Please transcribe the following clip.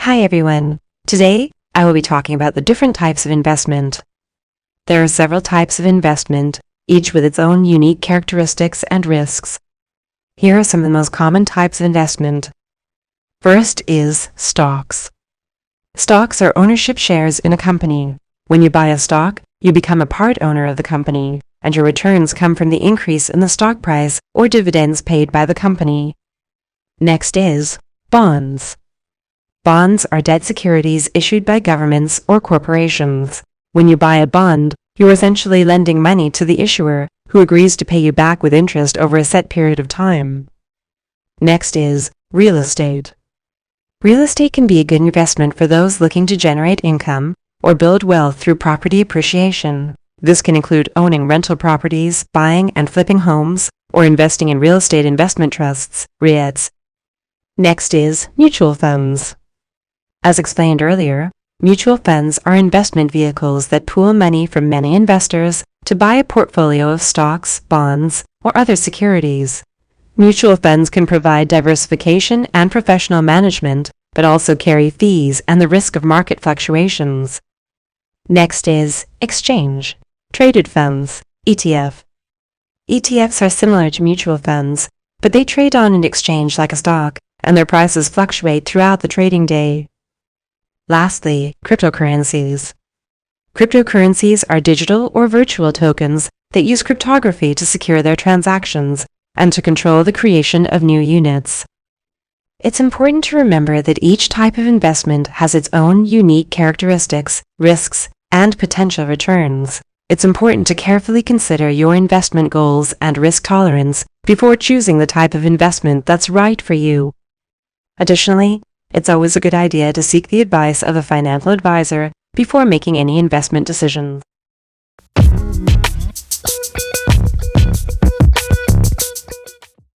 Hi everyone. Today, I will be talking about the different types of investment. There are several types of investment, each with its own unique characteristics and risks. Here are some of the most common types of investment. First is stocks. Stocks are ownership shares in a company. When you buy a stock, you become a part owner of the company, and your returns come from the increase in the stock price or dividends paid by the company. Next is bonds. Bonds are debt securities issued by governments or corporations. When you buy a bond, you're essentially lending money to the issuer, who agrees to pay you back with interest over a set period of time. Next is real estate. Real estate can be a good investment for those looking to generate income or build wealth through property appreciation. This can include owning rental properties, buying and flipping homes, or investing in real estate investment trusts, REITs. Next is mutual funds. As explained earlier, mutual funds are investment vehicles that pool money from many investors to buy a portfolio of stocks, bonds, or other securities. Mutual funds can provide diversification and professional management, but also carry fees and the risk of market fluctuations. Next is exchange. Traded funds, ETF. ETFs are similar to mutual funds, but they trade on an exchange like a stock, and their prices fluctuate throughout the trading day. Lastly, cryptocurrencies. Cryptocurrencies are digital or virtual tokens that use cryptography to secure their transactions and to control the creation of new units. It's important to remember that each type of investment has its own unique characteristics, risks, and potential returns. It's important to carefully consider your investment goals and risk tolerance before choosing the type of investment that's right for you. Additionally, it's always a good idea to seek the advice of a financial advisor before making any investment decisions.